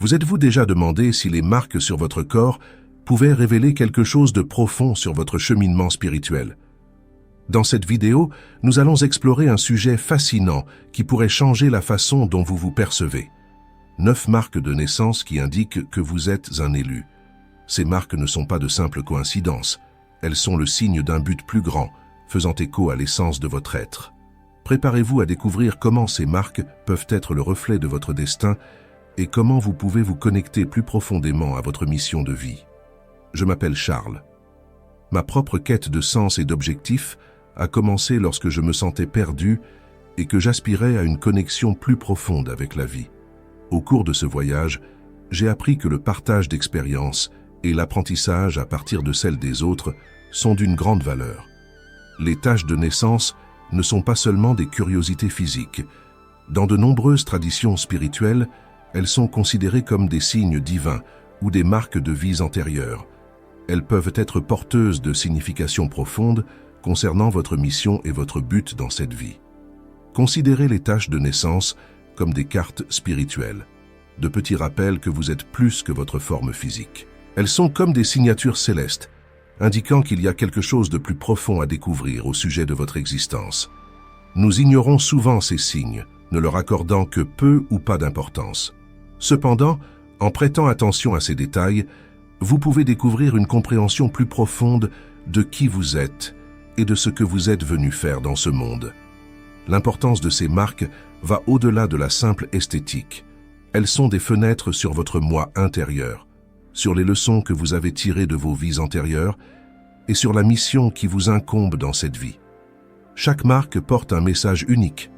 Vous êtes-vous déjà demandé si les marques sur votre corps pouvaient révéler quelque chose de profond sur votre cheminement spirituel? Dans cette vidéo, nous allons explorer un sujet fascinant qui pourrait changer la façon dont vous vous percevez. 9 marques de naissance qui indiquent que vous êtes un élu. Ces marques ne sont pas de simples coïncidences. Elles sont le signe d'un but plus grand, faisant écho à l'essence de votre être. Préparez-vous à découvrir comment ces marques peuvent être le reflet de votre destin et comment vous pouvez vous connecter plus profondément à votre mission de vie. Je m'appelle Charles. Ma propre quête de sens et d'objectifs a commencé lorsque je me sentais perdu et que j'aspirais à une connexion plus profonde avec la vie. Au cours de ce voyage, j'ai appris que le partage d'expériences et l'apprentissage à partir de celles des autres sont d'une grande valeur. Les taches de naissance ne sont pas seulement des curiosités physiques. Dans de nombreuses traditions spirituelles, elles sont considérées comme des signes divins ou des marques de vies antérieures. Elles peuvent être porteuses de significations profondes concernant votre mission et votre but dans cette vie. Considérez les taches de naissance comme des cartes spirituelles, de petits rappels que vous êtes plus que votre forme physique. Elles sont comme des signatures célestes, indiquant qu'il y a quelque chose de plus profond à découvrir au sujet de votre existence. Nous ignorons souvent ces signes, ne leur accordant que peu ou pas d'importance. Cependant, en prêtant attention à ces détails, vous pouvez découvrir une compréhension plus profonde de qui vous êtes et de ce que vous êtes venu faire dans ce monde. L'importance de ces marques va au-delà de la simple esthétique. Elles sont des fenêtres sur votre moi intérieur, sur les leçons que vous avez tirées de vos vies antérieures et sur la mission qui vous incombe dans cette vie. Chaque marque porte un message unique,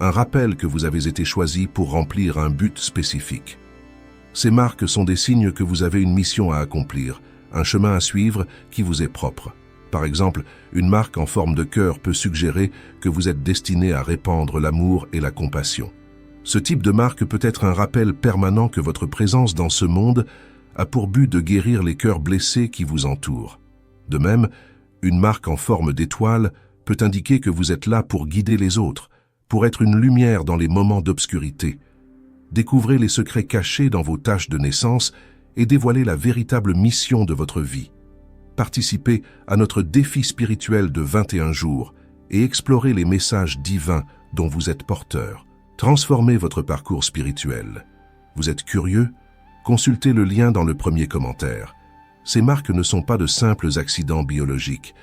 un rappel que vous avez été choisi pour remplir un but spécifique. Ces marques sont des signes que vous avez une mission à accomplir, un chemin à suivre qui vous est propre. Par exemple, une marque en forme de cœur peut suggérer que vous êtes destiné à répandre l'amour et la compassion. Ce type de marque peut être un rappel permanent que votre présence dans ce monde a pour but de guérir les cœurs blessés qui vous entourent. De même, une marque en forme d'étoile peut indiquer que vous êtes là pour guider les autres, pour être une lumière dans les moments d'obscurité. Découvrez les secrets cachés dans vos taches de naissance et dévoilez la véritable mission de votre vie. Participez à notre défi spirituel de 21 jours et explorez les messages divins dont vous êtes porteur. Transformez votre parcours spirituel. Vous êtes curieux? Consultez le lien dans le premier commentaire. Ces marques ne sont pas de simples accidents biologiques.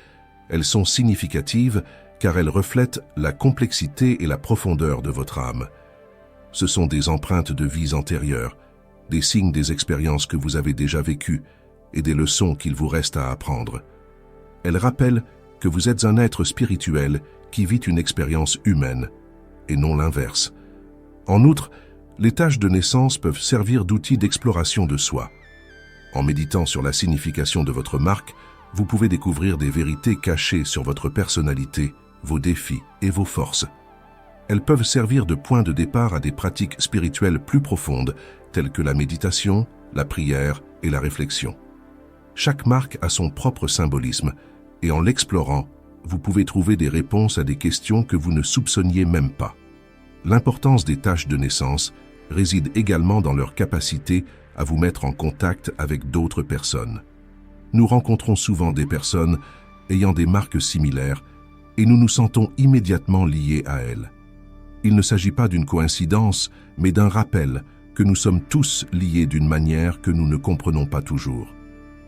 Elles sont significatives car elles reflètent la complexité et la profondeur de votre âme. Ce sont des empreintes de vies antérieures, des signes des expériences que vous avez déjà vécues et des leçons qu'il vous reste à apprendre. Elles rappellent que vous êtes un être spirituel qui vit une expérience humaine, et non l'inverse. En outre, les taches de naissance peuvent servir d'outils d'exploration de soi. En méditant sur la signification de votre marque, vous pouvez découvrir des vérités cachées sur votre personnalité, vos défis et vos forces. Elles peuvent servir de point de départ à des pratiques spirituelles plus profondes, telles que la méditation, la prière et la réflexion. Chaque marque a son propre symbolisme, et en l'explorant, vous pouvez trouver des réponses à des questions que vous ne soupçonniez même pas. L'importance des taches de naissance réside également dans leur capacité à vous mettre en contact avec d'autres personnes. Nous rencontrons souvent des personnes ayant des marques similaires et nous nous sentons immédiatement liés à elles. Il ne s'agit pas d'une coïncidence, mais d'un rappel que nous sommes tous liés d'une manière que nous ne comprenons pas toujours.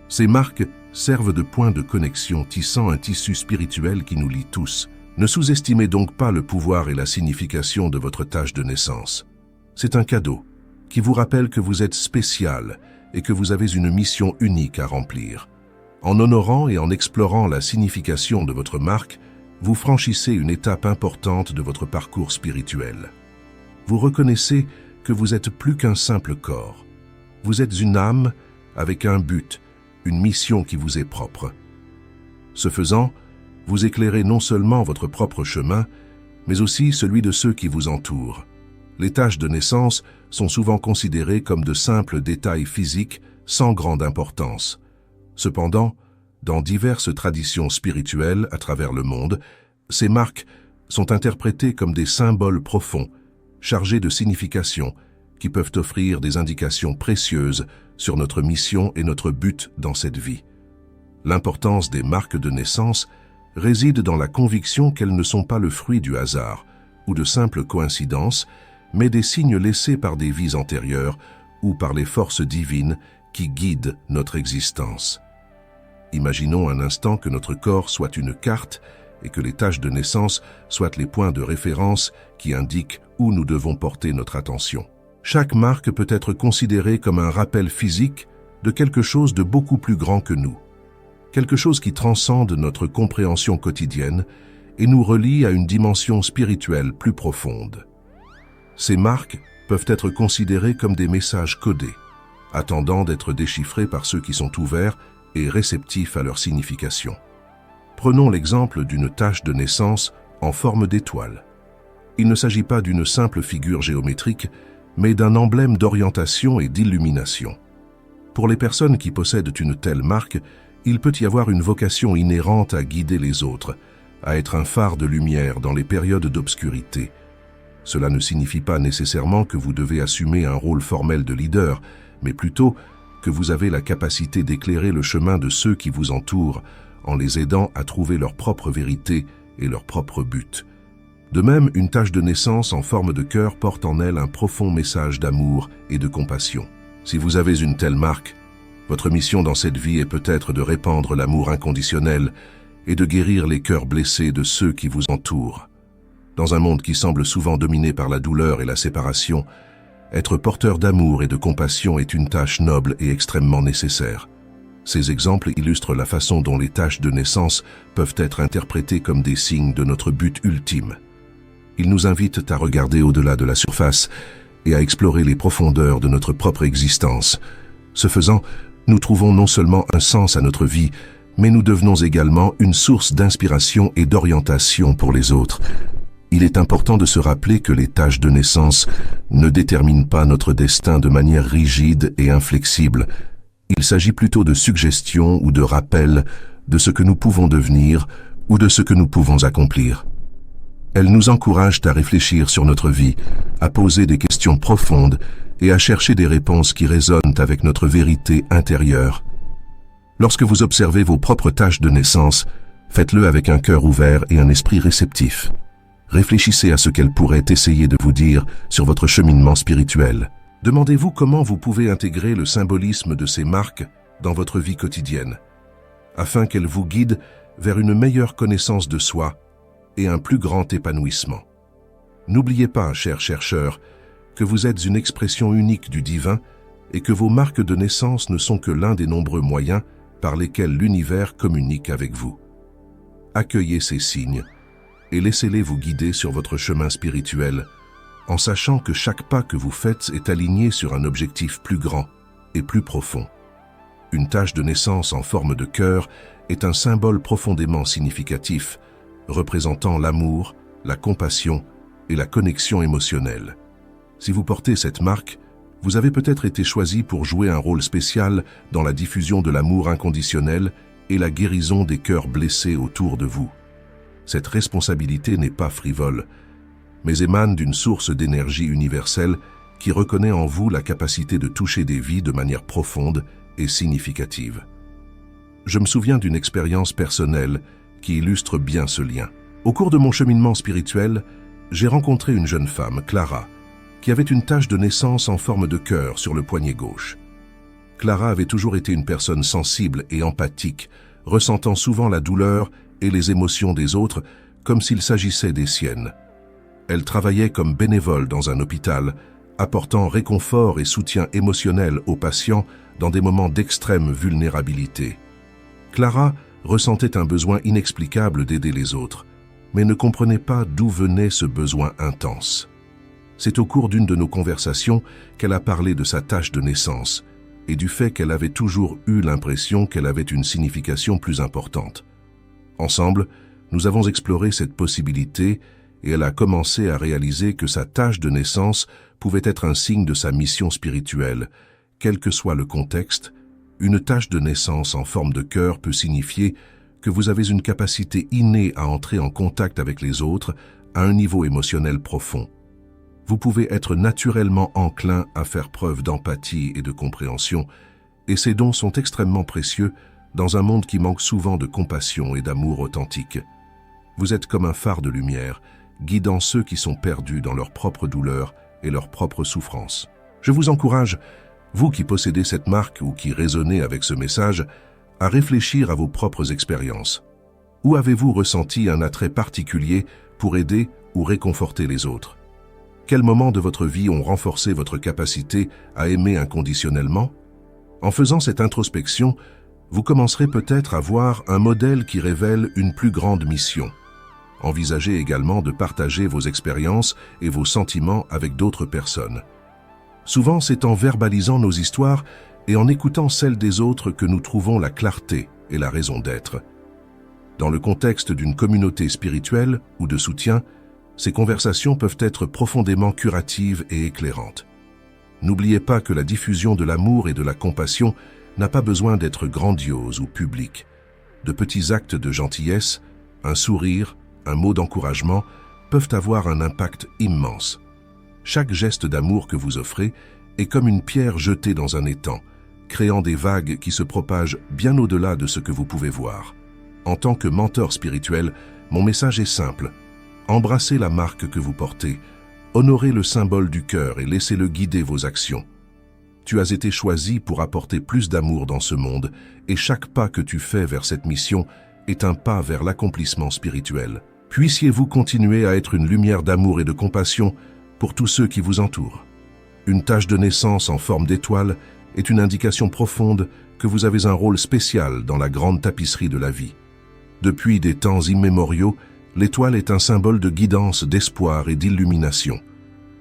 Ces marques servent de point de connexion tissant un tissu spirituel qui nous lie tous. Ne sous-estimez donc pas le pouvoir et la signification de votre tache de naissance. C'est un cadeau qui vous rappelle que vous êtes spécial et que vous avez une mission unique à remplir. En honorant et en explorant la signification de votre marque, vous franchissez une étape importante de votre parcours spirituel. Vous reconnaissez que vous êtes plus qu'un simple corps. Vous êtes une âme avec un but, une mission qui vous est propre. Ce faisant, vous éclairez non seulement votre propre chemin, mais aussi celui de ceux qui vous entourent. Les taches de naissance sont souvent considérées comme de simples détails physiques sans grande importance. Cependant, dans diverses traditions spirituelles à travers le monde, ces marques sont interprétées comme des symboles profonds, chargés de signification, qui peuvent offrir des indications précieuses sur notre mission et notre but dans cette vie. L'importance des marques de naissance réside dans la conviction qu'elles ne sont pas le fruit du hasard ou de simples coïncidences, mais des signes laissés par des vies antérieures ou par les forces divines qui guident notre existence. Imaginons un instant que notre corps soit une carte et que les taches de naissance soient les points de référence qui indiquent où nous devons porter notre attention. Chaque marque peut être considérée comme un rappel physique de quelque chose de beaucoup plus grand que nous, quelque chose qui transcende notre compréhension quotidienne et nous relie à une dimension spirituelle plus profonde. Ces marques peuvent être considérées comme des messages codés, attendant d'être déchiffrés par ceux qui sont ouverts et réceptifs à leur signification. Prenons l'exemple d'une tache de naissance en forme d'étoile. Il ne s'agit pas d'une simple figure géométrique, mais d'un emblème d'orientation et d'illumination. Pour les personnes qui possèdent une telle marque, il peut y avoir une vocation inhérente à guider les autres, à être un phare de lumière dans les périodes d'obscurité. Cela ne signifie pas nécessairement que vous devez assumer un rôle formel de leader, mais plutôt que vous avez la capacité d'éclairer le chemin de ceux qui vous entourent, en les aidant à trouver leur propre vérité et leur propre but. De même, une tache de naissance en forme de cœur porte en elle un profond message d'amour et de compassion. Si vous avez une telle marque, votre mission dans cette vie est peut-être de répandre l'amour inconditionnel et de guérir les cœurs blessés de ceux qui vous entourent. Dans un monde qui semble souvent dominé par la douleur et la séparation, être porteur d'amour et de compassion est une tâche noble et extrêmement nécessaire. Ces exemples illustrent la façon dont les taches de naissance peuvent être interprétées comme des signes de notre but ultime. Ils nous invitent à regarder au-delà de la surface et à explorer les profondeurs de notre propre existence. Ce faisant, nous trouvons non seulement un sens à notre vie, mais nous devenons également une source d'inspiration et d'orientation pour les autres. Il est important de se rappeler que les taches de naissance ne déterminent pas notre destin de manière rigide et inflexible. Il s'agit plutôt de suggestions ou de rappels de ce que nous pouvons devenir ou de ce que nous pouvons accomplir. Elles nous encouragent à réfléchir sur notre vie, à poser des questions profondes et à chercher des réponses qui résonnent avec notre vérité intérieure. Lorsque vous observez vos propres taches de naissance, faites-le avec un cœur ouvert et un esprit réceptif. Réfléchissez à ce qu'elles pourraient essayer de vous dire sur votre cheminement spirituel. Demandez-vous comment vous pouvez intégrer le symbolisme de ces marques dans votre vie quotidienne, afin qu'elles vous guident vers une meilleure connaissance de soi et un plus grand épanouissement. N'oubliez pas, chers chercheurs, que vous êtes une expression unique du divin et que vos marques de naissance ne sont que l'un des nombreux moyens par lesquels l'univers communique avec vous. Accueillez ces signes et laissez-les vous guider sur votre chemin spirituel, en sachant que chaque pas que vous faites est aligné sur un objectif plus grand et plus profond. Une tache de naissance en forme de cœur est un symbole profondément significatif, représentant l'amour, la compassion et la connexion émotionnelle. Si vous portez cette marque, vous avez peut-être été choisi pour jouer un rôle spécial dans la diffusion de l'amour inconditionnel et la guérison des cœurs blessés autour de vous. Cette responsabilité n'est pas frivole, mais émane d'une source d'énergie universelle qui reconnaît en vous la capacité de toucher des vies de manière profonde et significative. Je me souviens d'une expérience personnelle qui illustre bien ce lien. Au cours de mon cheminement spirituel, j'ai rencontré une jeune femme, Clara, qui avait une tache de naissance en forme de cœur sur le poignet gauche. Clara avait toujours été une personne sensible et empathique, ressentant souvent la douleur et les émotions des autres comme s'il s'agissait des siennes. Elle travaillait comme bénévole dans un hôpital, apportant réconfort et soutien émotionnel aux patients dans des moments d'extrême vulnérabilité. Clara ressentait un besoin inexplicable d'aider les autres, mais ne comprenait pas d'où venait ce besoin intense. C'est au cours d'une de nos conversations qu'elle a parlé de sa tache de naissance et du fait qu'elle avait toujours eu l'impression qu'elle avait une signification plus importante. Ensemble, nous avons exploré cette possibilité et elle a commencé à réaliser que sa tache de naissance pouvait être un signe de sa mission spirituelle. Quel que soit le contexte, une tache de naissance en forme de cœur peut signifier que vous avez une capacité innée à entrer en contact avec les autres à un niveau émotionnel profond. vous pouvez être naturellement enclin à faire preuve d'empathie et de compréhension, et ces dons sont extrêmement précieux dans un monde qui manque souvent de compassion et d'amour authentique. Vous êtes comme un phare de lumière, guidant ceux qui sont perdus dans leur propre douleur et leur propre souffrance. Je vous encourage, vous qui possédez cette marque ou qui résonnez avec ce message, à réfléchir à vos propres expériences. Où avez-vous ressenti un attrait particulier pour aider ou réconforter les autres? Quels moments de votre vie ont renforcé votre capacité à aimer inconditionnellement? En faisant cette introspection, vous commencerez peut-être à voir un modèle qui révèle une plus grande mission. Envisagez également de partager vos expériences et vos sentiments avec d'autres personnes. Souvent, c'est en verbalisant nos histoires et en écoutant celles des autres que nous trouvons la clarté et la raison d'être. Dans le contexte d'une communauté spirituelle ou de soutien, ces conversations peuvent être profondément curatives et éclairantes. N'oubliez pas que la diffusion de l'amour et de la compassion n'a pas besoin d'être grandiose ou publique. De petits actes de gentillesse, un sourire, un mot d'encouragement peuvent avoir un impact immense. Chaque geste d'amour que vous offrez est comme une pierre jetée dans un étang, créant des vagues qui se propagent bien au-delà de ce que vous pouvez voir. En tant que mentor spirituel, mon message est simple. Embrassez la marque que vous portez, honorez le symbole du cœur et laissez-le guider vos actions. Tu as été choisi pour apporter plus d'amour dans ce monde et chaque pas que tu fais vers cette mission est un pas vers l'accomplissement spirituel. Puissiez-vous continuer à être une lumière d'amour et de compassion pour tous ceux qui vous entourent. Une tache de naissance en forme d'étoile est une indication profonde que vous avez un rôle spécial dans la grande tapisserie de la vie. Depuis des temps immémoriaux, l'étoile est un symbole de guidance, d'espoir et d'illumination.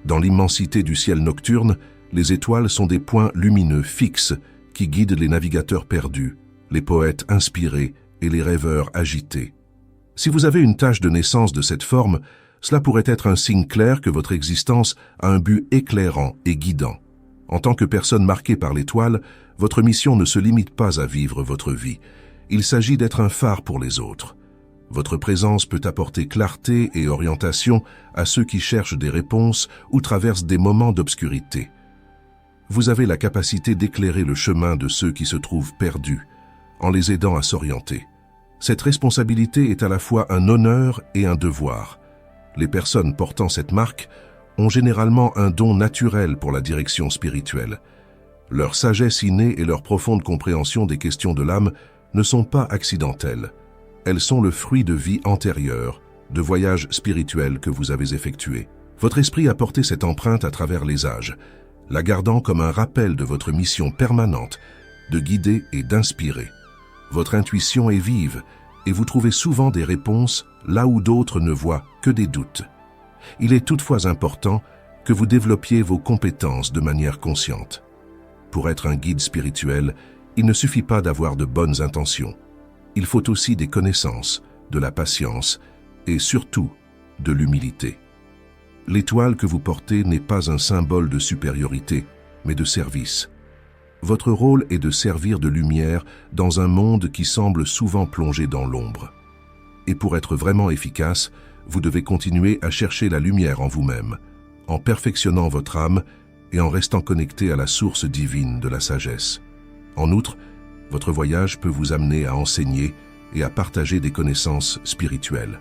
Dans l'immensité du ciel nocturne, les étoiles sont des points lumineux fixes qui guident les navigateurs perdus, les poètes inspirés et les rêveurs agités. Si vous avez une tache de naissance de cette forme, cela pourrait être un signe clair que votre existence a un but éclairant et guidant. En tant que personne marquée par l'étoile, votre mission ne se limite pas à vivre votre vie. Il s'agit d'être un phare pour les autres. Votre présence peut apporter clarté et orientation à ceux qui cherchent des réponses ou traversent des moments d'obscurité. Vous avez la capacité d'éclairer le chemin de ceux qui se trouvent perdus, en les aidant à s'orienter. Cette responsabilité est à la fois un honneur et un devoir. Les personnes portant cette marque ont généralement un don naturel pour la direction spirituelle. Leur sagesse innée et leur profonde compréhension des questions de l'âme ne sont pas accidentelles. Elles sont le fruit de vies antérieures, de voyages spirituels que vous avez effectués. Votre esprit a porté cette empreinte à travers les âges, la gardant comme un rappel de votre mission permanente, de guider et d'inspirer. Votre intuition est vive et vous trouvez souvent des réponses là où d'autres ne voient que des doutes. Il est toutefois important que vous développiez vos compétences de manière consciente. Pour être un guide spirituel, il ne suffit pas d'avoir de bonnes intentions. Il faut aussi des connaissances, de la patience et surtout de l'humilité. L'étoile que vous portez n'est pas un symbole de supériorité, mais de service. Votre rôle est de servir de lumière dans un monde qui semble souvent plongé dans l'ombre. Et pour être vraiment efficace, vous devez continuer à chercher la lumière en vous-même, en perfectionnant votre âme et en restant connecté à la source divine de la sagesse. En outre, votre voyage peut vous amener à enseigner et à partager des connaissances spirituelles.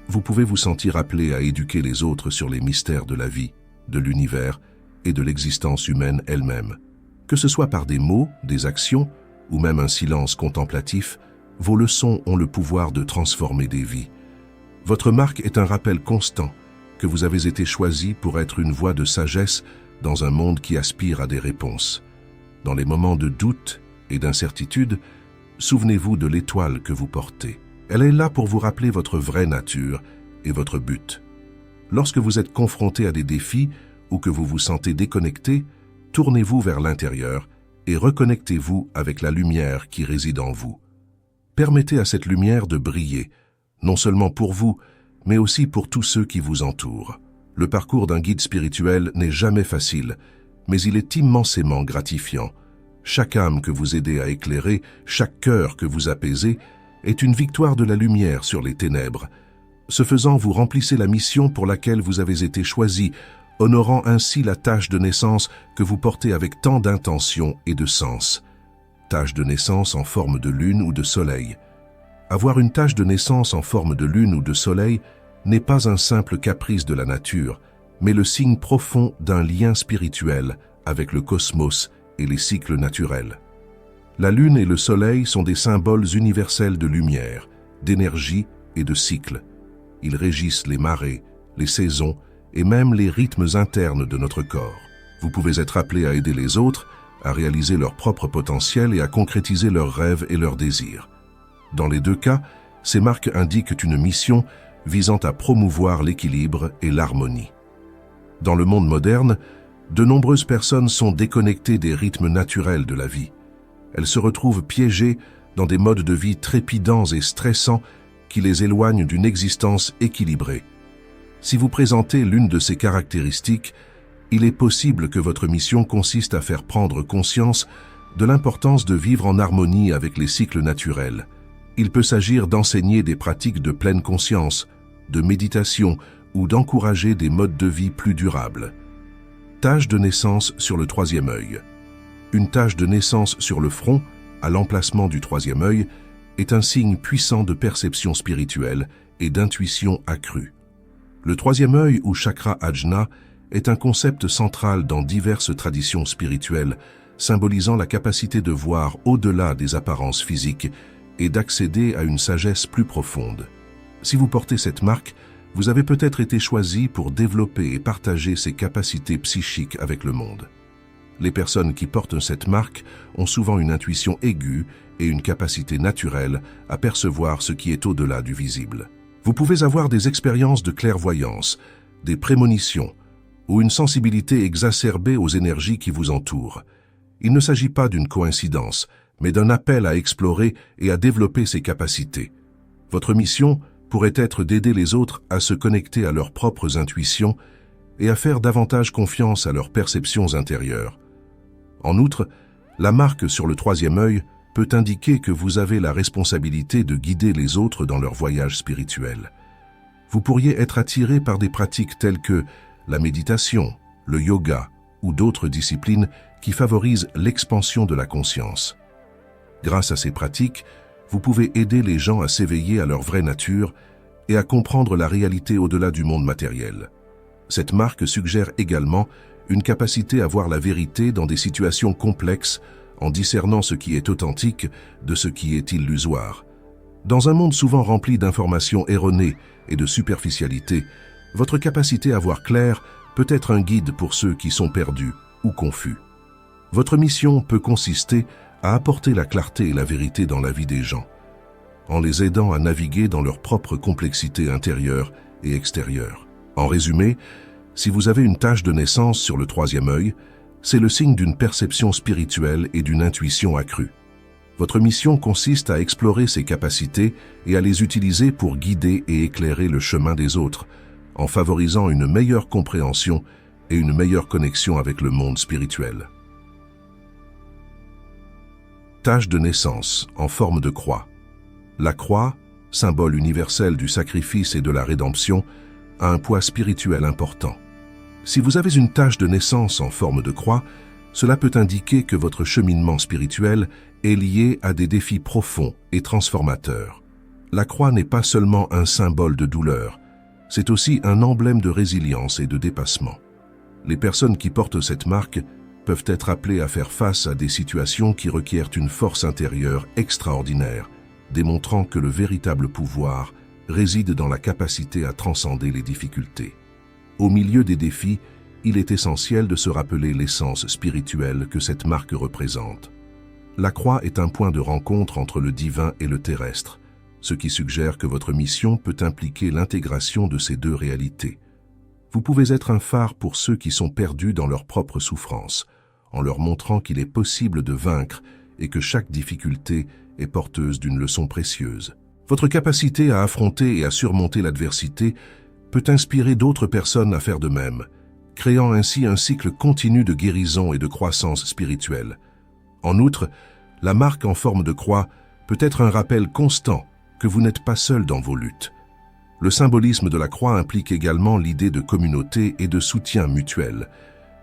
Vous pouvez vous sentir appelé à éduquer les autres sur les mystères de la vie, de l'univers et de l'existence humaine elle-même. Que ce soit par des mots, des actions ou même un silence contemplatif, vos leçons ont le pouvoir de transformer des vies. Votre marque est un rappel constant que vous avez été choisi pour être une voix de sagesse dans un monde qui aspire à des réponses. Dans les moments de doute et d'incertitude, souvenez-vous de l'étoile que vous portez. Elle est là pour vous rappeler votre vraie nature et votre but. Lorsque vous êtes confronté à des défis ou que vous vous sentez déconnecté, tournez-vous vers l'intérieur et reconnectez-vous avec la lumière qui réside en vous. Permettez à cette lumière de briller, non seulement pour vous, mais aussi pour tous ceux qui vous entourent. Le parcours d'un guide spirituel n'est jamais facile, mais il est immensément gratifiant. Chaque âme que vous aidez à éclairer, chaque cœur que vous apaisez, est une victoire de la lumière sur les ténèbres. Ce faisant, vous remplissez la mission pour laquelle vous avez été choisi, honorant ainsi la tâche de naissance que vous portez avec tant d'intention et de sens. Tâche de naissance en forme de lune ou de soleil. Avoir une tâche de naissance en forme de lune ou de soleil n'est pas un simple caprice de la nature, mais le signe profond d'un lien spirituel avec le cosmos et les cycles naturels. La lune et le soleil sont des symboles universels de lumière, d'énergie et de cycle. Ils régissent les marées, les saisons et même les rythmes internes de notre corps. Vous pouvez être appelé à aider les autres, à réaliser leur propre potentiel et à concrétiser leurs rêves et leurs désirs. Dans les deux cas, ces marques indiquent une mission visant à promouvoir l'équilibre et l'harmonie. Dans le monde moderne, de nombreuses personnes sont déconnectées des rythmes naturels de la vie. Elles se retrouvent piégées dans des modes de vie trépidants et stressants qui les éloignent d'une existence équilibrée. Si vous présentez l'une de ces caractéristiques, il est possible que votre mission consiste à faire prendre conscience de l'importance de vivre en harmonie avec les cycles naturels. Il peut s'agir d'enseigner des pratiques de pleine conscience, de méditation ou d'encourager des modes de vie plus durables. Tache de naissance sur le troisième œil. Une tache de naissance sur le front, à l'emplacement du troisième œil, est un signe puissant de perception spirituelle et d'intuition accrue. Le troisième œil ou chakra ajna est un concept central dans diverses traditions spirituelles, symbolisant la capacité de voir au-delà des apparences physiques et d'accéder à une sagesse plus profonde. Si vous portez cette marque, vous avez peut-être été choisi pour développer et partager ces capacités psychiques avec le monde. Les personnes qui portent cette marque ont souvent une intuition aiguë et une capacité naturelle à percevoir ce qui est au-delà du visible. Vous pouvez avoir des expériences de clairvoyance, des prémonitions ou une sensibilité exacerbée aux énergies qui vous entourent. Il ne s'agit pas d'une coïncidence, mais d'un appel à explorer et à développer ces capacités. Votre mission pourrait être d'aider les autres à se connecter à leurs propres intuitions et à faire davantage confiance à leurs perceptions intérieures. En outre, la marque sur le troisième œil peut indiquer que vous avez la responsabilité de guider les autres dans leur voyage spirituel. Vous pourriez être attiré par des pratiques telles que la méditation, le yoga ou d'autres disciplines qui favorisent l'expansion de la conscience. Grâce à ces pratiques, vous pouvez aider les gens à s'éveiller à leur vraie nature et à comprendre la réalité au-delà du monde matériel. Cette marque suggère également une capacité à voir la vérité dans des situations complexes en discernant ce qui est authentique de ce qui est illusoire. Dans un monde souvent rempli d'informations erronées et de superficialité, votre capacité à voir clair peut être un guide pour ceux qui sont perdus ou confus. Votre mission peut consister à apporter la clarté et la vérité dans la vie des gens, en les aidant à naviguer dans leur propre complexité intérieure et extérieure. En résumé, si vous avez une tache de naissance sur le troisième œil, c'est le signe d'une perception spirituelle et d'une intuition accrue. Votre mission consiste à explorer ces capacités et à les utiliser pour guider et éclairer le chemin des autres, en favorisant une meilleure compréhension et une meilleure connexion avec le monde spirituel. Tache de naissance en forme de croix. La croix, symbole universel du sacrifice et de la rédemption, a un poids spirituel important. Si vous avez une tache de naissance en forme de croix, cela peut indiquer que votre cheminement spirituel est lié à des défis profonds et transformateurs. La croix n'est pas seulement un symbole de douleur, c'est aussi un emblème de résilience et de dépassement. Les personnes qui portent cette marque peuvent être appelées à faire face à des situations qui requièrent une force intérieure extraordinaire, démontrant que le véritable pouvoir réside dans la capacité à transcender les difficultés. Au milieu des défis, il est essentiel de se rappeler l'essence spirituelle que cette marque représente. La croix est un point de rencontre entre le divin et le terrestre, ce qui suggère que votre mission peut impliquer l'intégration de ces deux réalités. Vous pouvez être un phare pour ceux qui sont perdus dans leur propre souffrance, en leur montrant qu'il est possible de vaincre et que chaque difficulté est porteuse d'une leçon précieuse. Votre capacité à affronter et à surmonter l'adversité peut inspirer d'autres personnes à faire de même, créant ainsi un cycle continu de guérison et de croissance spirituelle. En outre, la marque en forme de croix peut être un rappel constant que vous n'êtes pas seul dans vos luttes. Le symbolisme de la croix implique également l'idée de communauté et de soutien mutuel.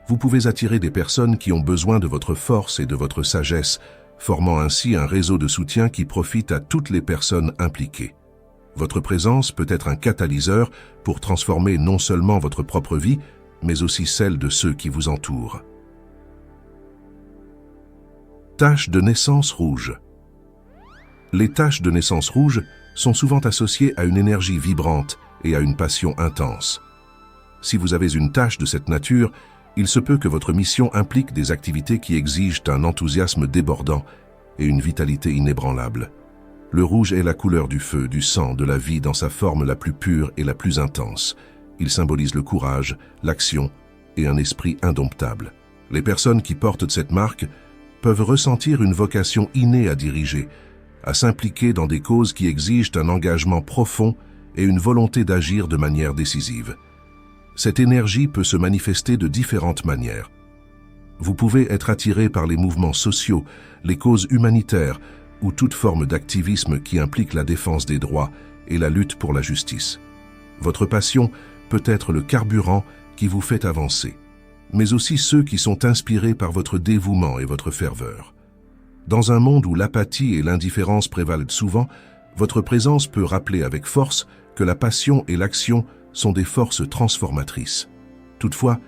Vous pouvez attirer des personnes qui ont besoin de votre force et de votre sagesse, formant ainsi un réseau de soutien qui profite à toutes les personnes impliquées. Votre présence peut être un catalyseur pour transformer non seulement votre propre vie, mais aussi celle de ceux qui vous entourent. Taches de naissance rouge. Les taches de naissance rouge sont souvent associées à une énergie vibrante et à une passion intense. Si vous avez une tache de cette nature, il se peut que votre mission implique des activités qui exigent un enthousiasme débordant et une vitalité inébranlable. Le rouge est la couleur du feu, du sang, de la vie dans sa forme la plus pure et la plus intense. Il symbolise le courage, l'action et un esprit indomptable. Les personnes qui portent cette marque peuvent ressentir une vocation innée à diriger, à s'impliquer dans des causes qui exigent un engagement profond et une volonté d'agir de manière décisive. Cette énergie peut se manifester de différentes manières. Vous pouvez être attiré par les mouvements sociaux, les causes humanitaires ou toute forme d'activisme qui implique la défense des droits et la lutte pour la justice. Votre passion peut être le carburant qui vous fait avancer, mais aussi ceux qui sont inspirés par votre dévouement et votre ferveur. Dans un monde où l'apathie et l'indifférence prévalent souvent, votre présence peut rappeler avec force que la passion et l'action sont des forces transformatrices. Toutefois,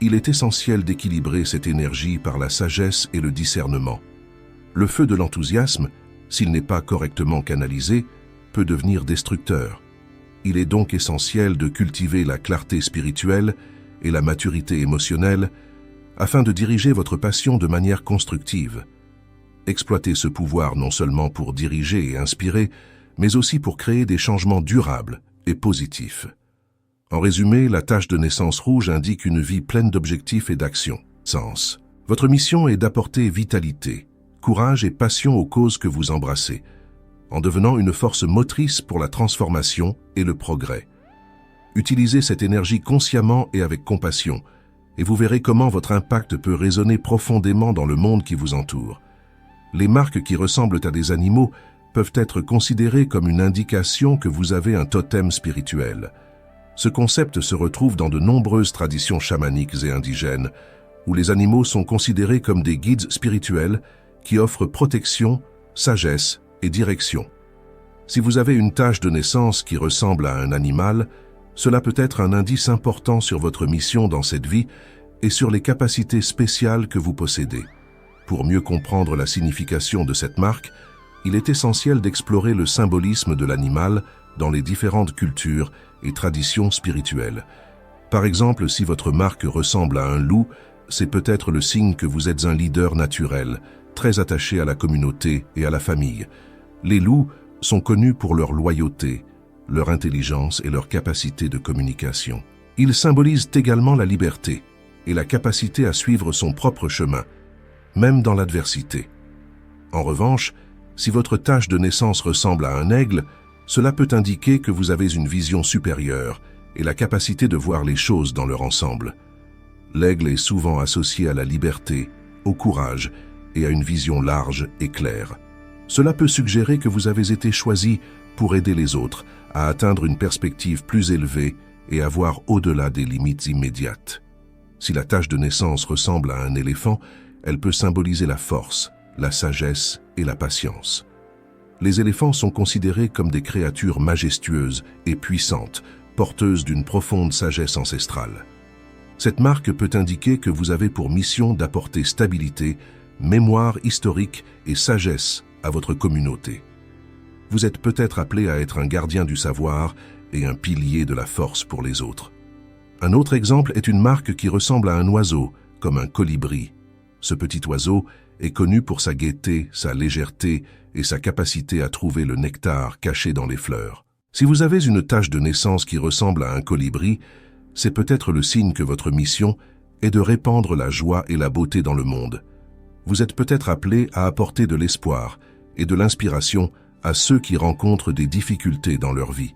il est essentiel d'équilibrer cette énergie par la sagesse et le discernement. Le feu de l'enthousiasme, s'il n'est pas correctement canalisé, peut devenir destructeur. Il est donc essentiel de cultiver la clarté spirituelle et la maturité émotionnelle afin de diriger votre passion de manière constructive. Exploitez ce pouvoir non seulement pour diriger et inspirer, mais aussi pour créer des changements durables et positifs. En résumé, la tache de naissance rouge indique une vie pleine d'objectifs et d'actions. Sens. Votre mission est d'apporter vitalité, courage et passion aux causes que vous embrassez, en devenant une force motrice pour la transformation et le progrès. Utilisez cette énergie consciemment et avec compassion, et vous verrez comment votre impact peut résonner profondément dans le monde qui vous entoure. Les marques qui ressemblent à des animaux peuvent être considérées comme une indication que vous avez un totem spirituel. Ce concept se retrouve dans de nombreuses traditions chamaniques et indigènes, où les animaux sont considérés comme des guides spirituels qui offrent protection, sagesse et direction. Si vous avez une tache de naissance qui ressemble à un animal, cela peut être un indice important sur votre mission dans cette vie et sur les capacités spéciales que vous possédez. Pour mieux comprendre la signification de cette marque, il est essentiel d'explorer le symbolisme de l'animal dans les différentes cultures et traditions spirituelles. Par exemple, si votre marque ressemble à un loup, c'est peut-être le signe que vous êtes un leader naturel, très attaché à la communauté et à la famille. Les loups sont connus pour leur loyauté, leur intelligence et leur capacité de communication. Ils symbolisent également la liberté et la capacité à suivre son propre chemin, même dans l'adversité. En revanche, si votre tache de naissance ressemble à un aigle, cela peut indiquer que vous avez une vision supérieure et la capacité de voir les choses dans leur ensemble. L'aigle est souvent associé à la liberté, au courage et à une vision large et claire. Cela peut suggérer que vous avez été choisi pour aider les autres à atteindre une perspective plus élevée et à voir au-delà des limites immédiates. Si la tache de naissance ressemble à un éléphant, elle peut symboliser la force, la sagesse et la patience. Les éléphants sont considérés comme des créatures majestueuses et puissantes, porteuses d'une profonde sagesse ancestrale. Cette marque peut indiquer que vous avez pour mission d'apporter stabilité, mémoire historique et sagesse à votre communauté. Vous êtes peut-être appelé à être un gardien du savoir et un pilier de la force pour les autres. Un autre exemple est une marque qui ressemble à un oiseau, comme un colibri. Ce petit oiseau est connu pour sa gaieté, sa légèreté et sa capacité à trouver le nectar caché dans les fleurs. Si vous avez une tache de naissance qui ressemble à un colibri, c'est peut-être le signe que votre mission est de répandre la joie et la beauté dans le monde. Vous êtes peut-être appelé à apporter de l'espoir et de l'inspiration à ceux qui rencontrent des difficultés dans leur vie.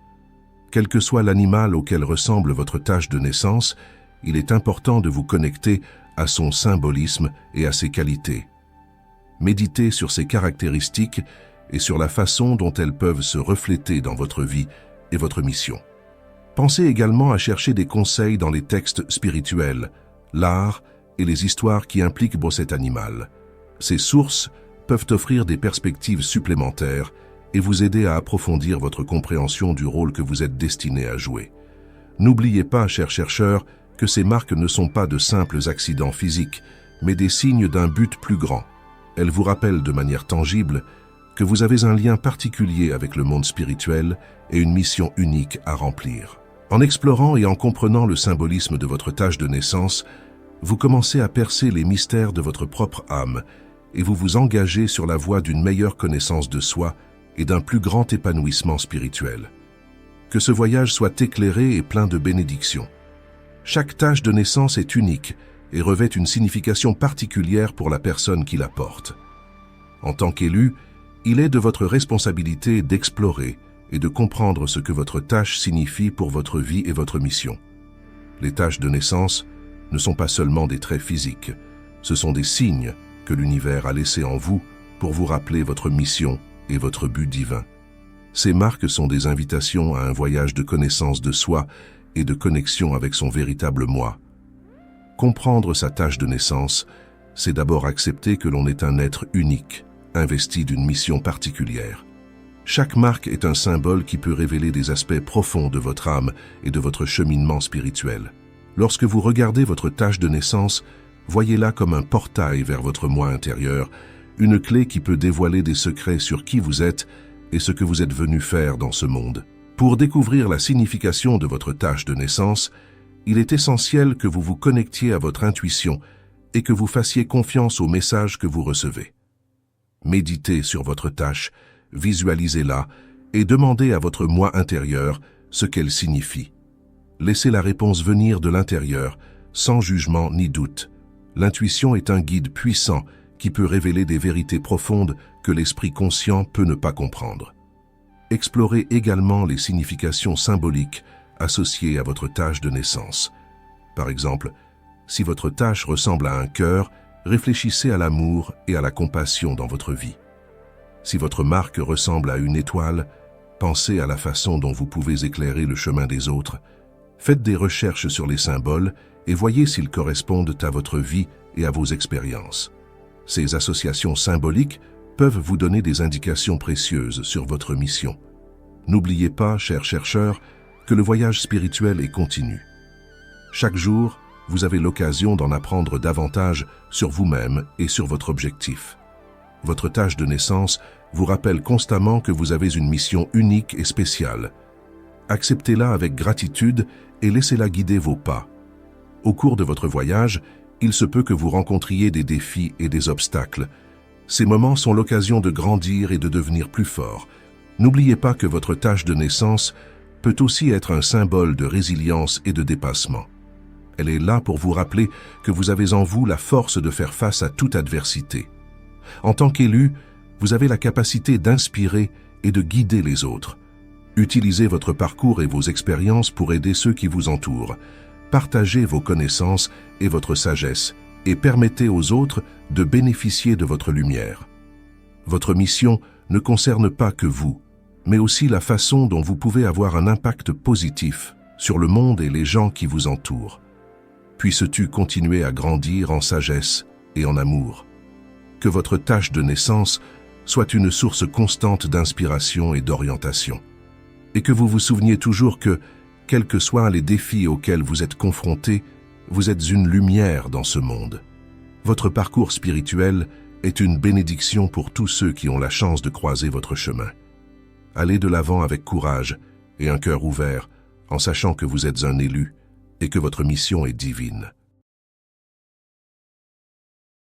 Quel que soit l'animal auquel ressemble votre tache de naissance, il est important de vous connecter à son symbolisme et à ses qualités. Méditez sur ses caractéristiques et sur la façon dont elles peuvent se refléter dans votre vie et votre mission. Pensez également à chercher des conseils dans les textes spirituels, l'art et les histoires qui impliquent cet animal. Ces sources peuvent offrir des perspectives supplémentaires et vous aider à approfondir votre compréhension du rôle que vous êtes destiné à jouer. N'oubliez pas, chers chercheurs, que ces marques ne sont pas de simples accidents physiques, mais des signes d'un but plus grand. Elles vous rappellent de manière tangible que vous avez un lien particulier avec le monde spirituel et une mission unique à remplir. En explorant et en comprenant le symbolisme de votre tâche de naissance, vous commencez à percer les mystères de votre propre âme et vous vous engagez sur la voie d'une meilleure connaissance de soi et d'un plus grand épanouissement spirituel. Que ce voyage soit éclairé et plein de bénédictions. Chaque tâche de naissance est unique et revêt une signification particulière pour la personne qui la porte. En tant qu'élu, il est de votre responsabilité d'explorer et de comprendre ce que votre tâche signifie pour votre vie et votre mission. Les tâches de naissance ne sont pas seulement des traits physiques, ce sont des signes que l'univers a laissés en vous pour vous rappeler votre mission et votre but divin. Ces marques sont des invitations à un voyage de connaissance de soi et de connexion avec son véritable moi. Comprendre sa tâche de naissance, c'est d'abord accepter que l'on est un être unique, investi d'une mission particulière. Chaque marque est un symbole qui peut révéler des aspects profonds de votre âme et de votre cheminement spirituel. Lorsque vous regardez votre tâche de naissance, voyez-la comme un portail vers votre moi intérieur, une clé qui peut dévoiler des secrets sur qui vous êtes et ce que vous êtes venu faire dans ce monde. Pour découvrir la signification de votre tâche de naissance, il est essentiel que vous vous connectiez à votre intuition et que vous fassiez confiance aux messages que vous recevez. Méditez sur votre tâche, visualisez-la et demandez à votre moi intérieur ce qu'elle signifie. Laissez la réponse venir de l'intérieur, sans jugement ni doute. L'intuition est un guide puissant qui peut révéler des vérités profondes que l'esprit conscient peut ne pas comprendre. Explorez également les significations symboliques associées à votre tâche de naissance. Par exemple, si votre tâche ressemble à un cœur, réfléchissez à l'amour et à la compassion dans votre vie. Si votre marque ressemble à une étoile, pensez à la façon dont vous pouvez éclairer le chemin des autres. Faites des recherches sur les symboles et voyez s'ils correspondent à votre vie et à vos expériences. Ces associations symboliques peuvent vous donner des indications précieuses sur votre mission. N'oubliez pas, chers chercheurs, que le voyage spirituel est continu. Chaque jour, vous avez l'occasion d'en apprendre davantage sur vous-même et sur votre objectif. Votre tâche de naissance vous rappelle constamment que vous avez une mission unique et spéciale. Acceptez-la avec gratitude et laissez-la guider vos pas. Au cours de votre voyage, il se peut que vous rencontriez des défis et des obstacles. Ces moments sont l'occasion de grandir et de devenir plus fort. N'oubliez pas que votre tâche de naissance peut aussi être un symbole de résilience et de dépassement. Elle est là pour vous rappeler que vous avez en vous la force de faire face à toute adversité. En tant qu'élu, vous avez la capacité d'inspirer et de guider les autres. Utilisez votre parcours et vos expériences pour aider ceux qui vous entourent. Partagez vos connaissances et votre sagesse et permettez aux autres de bénéficier de votre lumière. Votre mission ne concerne pas que vous, mais aussi la façon dont vous pouvez avoir un impact positif sur le monde et les gens qui vous entourent. Puisses-tu continuer à grandir en sagesse et en amour. Que votre tâche de naissance soit une source constante d'inspiration et d'orientation. Et que vous vous souveniez toujours que, quels que soient les défis auxquels vous êtes confrontés, vous êtes une lumière dans ce monde. Votre parcours spirituel est une bénédiction pour tous ceux qui ont la chance de croiser votre chemin. Allez de l'avant avec courage et un cœur ouvert, en sachant que vous êtes un élu et que votre mission est divine.